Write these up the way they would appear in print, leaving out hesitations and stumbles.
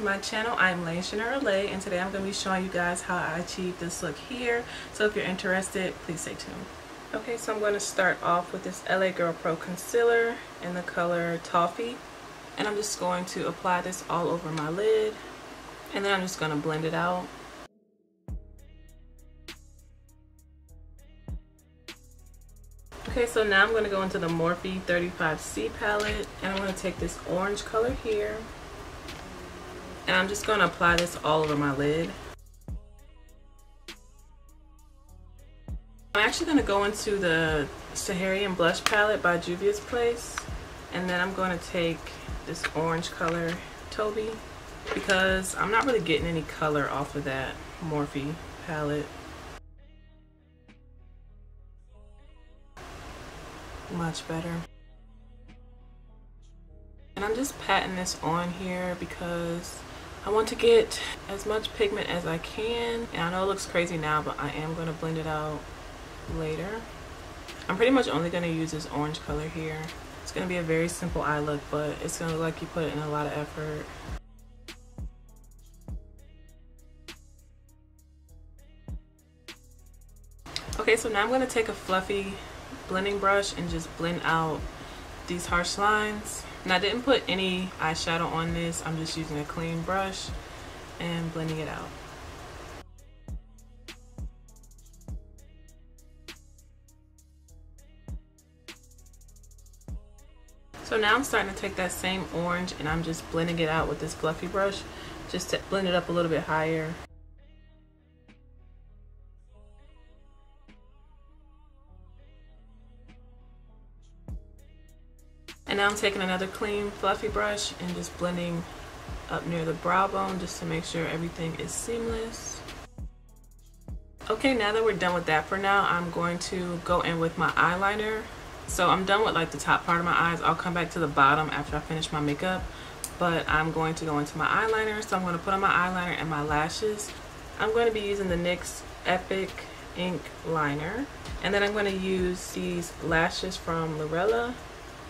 to my channel. I'm laicharris, and today I'm going to be showing you guys how I achieved this look here. So if you're interested, please stay tuned. Okay, so I'm going to start off with this LA Girl Pro Concealer in the color Toffee. And I'm just going to apply this all over my lid. And then I'm just going to blend it out. Okay, so now I'm going to go into the Morphe 35C palette, and I'm going to take this orange color here, and I'm just going to apply this all over my lid. I'm actually going to go into the Saharan blush palette by Juvia's Place, and then I'm going to take this orange color Taupe, because I'm not really getting any color off of that Morphe palette. Much better. And I'm just patting this on here because I want to get as much pigment as I can. And I know it looks crazy now, but I am going to blend it out later. I'm pretty much only going to use this orange color here. It's going to be a very simple eye look, but it's going to look like you put in a lot of effort. Okay, so now I'm going to take a fluffy blending brush and just blend out these harsh lines. And I didn't put any eyeshadow on this. I'm just using a clean brush and blending it out. So now I'm starting to take that same orange and I'm just blending it out with this fluffy brush just to blend it up a little bit higher. And now I'm taking another clean fluffy brush and just blending up near the brow bone just to make sure everything is seamless. Okay, now that we're done with that for now, I'm going to go in with my eyeliner. So I'm done with like the top part of my eyes. I'll come back to the bottom after I finish my makeup, but I'm going to go into my eyeliner. So I'm going to put on my eyeliner and my lashes. I'm going to be using the NYX Epic Ink Liner, and then I'm going to use these lashes from Lurella,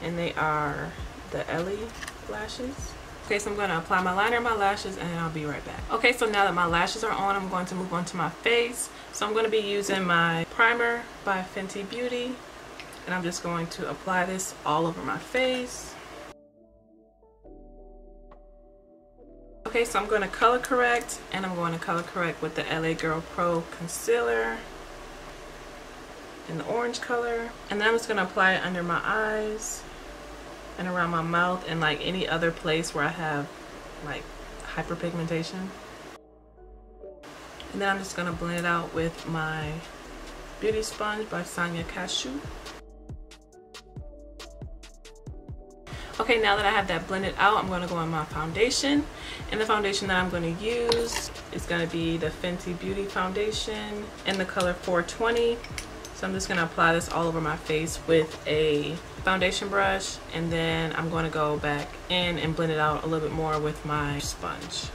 and they are the Ellie lashes. Okay, so I'm going to apply my liner and my lashes, and then I'll be right back. Okay, so now that my lashes are on, I'm going to move on to my face. So I'm going to be using my primer by Fenty Beauty, and I'm just going to apply this all over my face. Okay, so I'm going to color correct, and I'm going to color correct with the LA Girl Pro Concealer in the orange color, and then I'm just going to apply it under my eyes and around my mouth and like any other place where I have like hyperpigmentation. And then I'm just going to blend it out with my Beauty Sponge by Sonia Cashew. Okay, now that I have that blended out, I'm going to go on my foundation, and the foundation that I'm going to use is going to be the Fenty Beauty foundation in the color 420. So I'm just going to apply this all over my face with a foundation brush, and then I'm going to go back in and blend it out a little bit more with my sponge.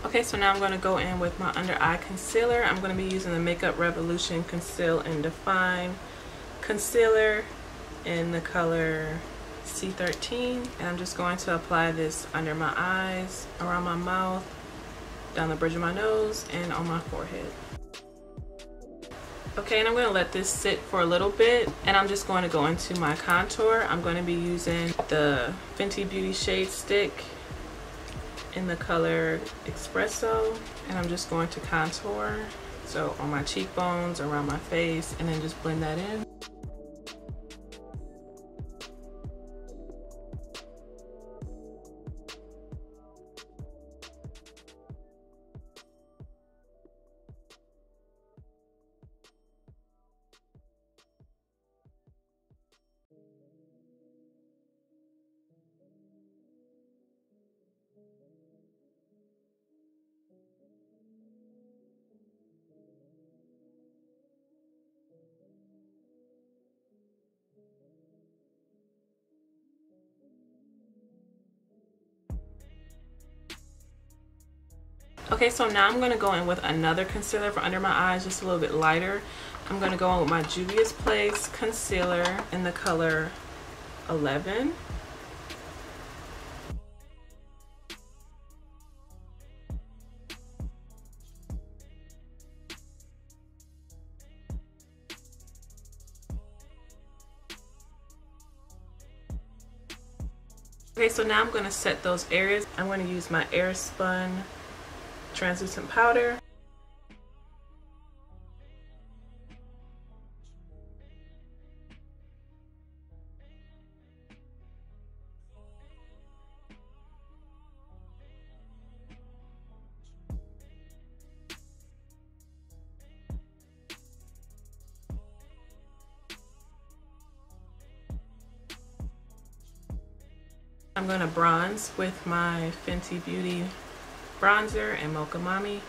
Okay, so now I'm going to go in with my under eye concealer. I'm going to be using the Makeup Revolution Conceal and Define Concealer in the color C13. And I'm just going to apply this under my eyes, around my mouth, down the bridge of my nose, and on my forehead. Okay, and I'm going to let this sit for a little bit, and I'm just going to go into my contour. I'm going to be using the Fenty Beauty Shade Stick in the color Espresso, and I'm just going to contour, so on my cheekbones, around my face, and then just blend that in. Okay, so now I'm going to go in with another concealer for under my eyes, just a little bit lighter. I'm going to go in with my Juvia's Place concealer in the color 11. Okay, so now I'm going to set those areas. I'm going to use my Airspun translucent powder. I'm going to bronze with my Fenty Beauty bronzer and MOCHA MAMI.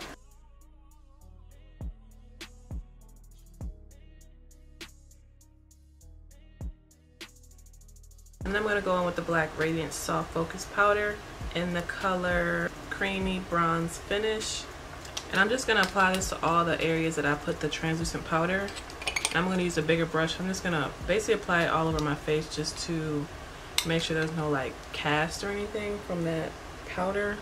And then I'm going to go in with the black Radiance Soft Focus Powder in the color Creamy Bronze Finish. And I'm just going to apply this to all the areas that I put the translucent powder. I'm going to use a bigger brush. I'm just going to basically apply it all over my face just to make sure there's no like cast or anything from that powder.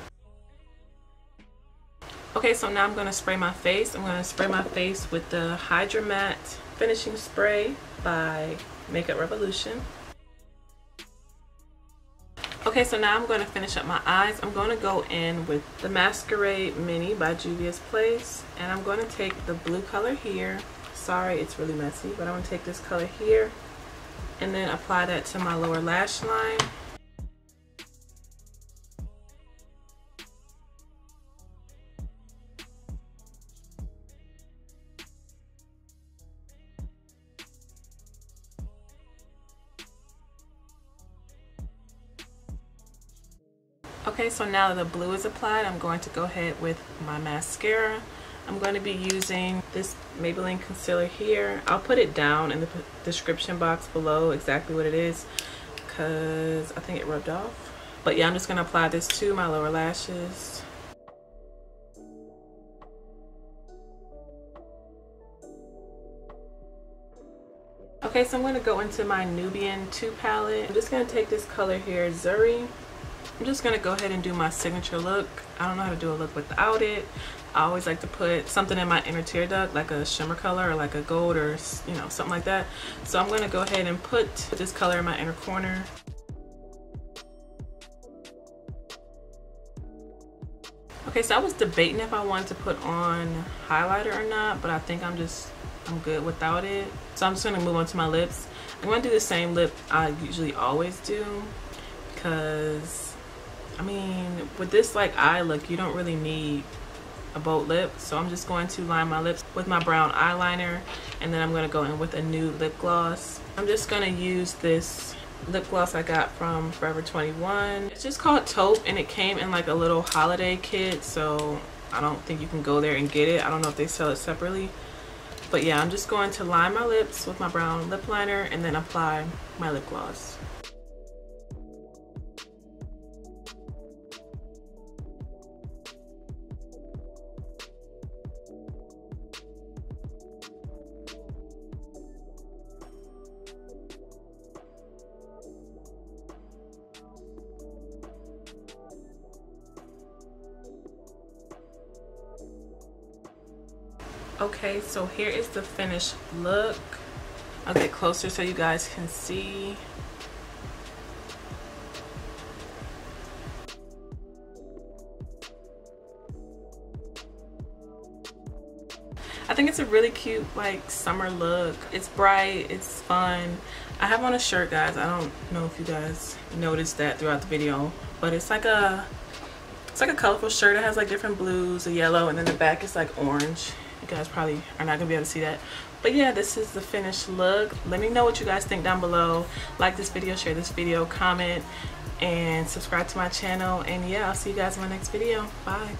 Okay, so now I'm going to spray my face. I'm going to spray my face with the Hydra Matte Finishing Spray by Makeup Revolution. Okay, so now I'm going to finish up my eyes. I'm going to go in with the Masquerade Mini by Juvia's Place. And I'm going to take the blue color here. Sorry, it's really messy, but I'm going to take this color here and then apply that to my lower lash line. Okay, so now that the blue is applied, I'm going to go ahead with my mascara. I'm going to be using this Maybelline concealer here. I'll put it down in the description box below exactly what it is because I think it rubbed off. But yeah, I'm just going to apply this to my lower lashes. Okay, so I'm going to go into my Nubian 2 palette. I'm just going to take this color here, Zuri. I'm just going to go ahead and do my signature look. I don't know how to do a look without it. I always like to put something in my inner tear duct, like a shimmer color or like a gold or, you know, something like that. So I'm going to go ahead and put this color in my inner corner. Okay, so I was debating if I wanted to put on highlighter or not, but I think I'm good without it. So I'm just going to move on to my lips. I'm going to do the same lip I usually always do because, I mean, with this like eye look, you don't really need a bold lip. So I'm just going to line my lips with my brown eyeliner, and then I'm going to go in with a nude lip gloss. I'm just going to use this lip gloss I got from Forever 21. It's just called Taupe, and it came in like a little holiday kit, so I don't think you can go there and get it. I don't know if they sell it separately. But yeah, I'm just going to line my lips with my brown lip liner and then apply my lip gloss. Okay, so here is the finished look. I'll get closer so you guys can see. I think it's a really cute like summer look. It's bright, it's fun. I have on a shirt, guys. I don't know if you guys noticed that throughout the video, but it's like a colorful shirt. It has like different blues, a yellow, and then the back is like orange. You guys probably are not gonna be able to see that, but yeah, this is the finished look. Let me know what you guys think down below. Like this video, share this video, comment, and subscribe to my channel. And yeah, I'll see you guys in my next video. Bye.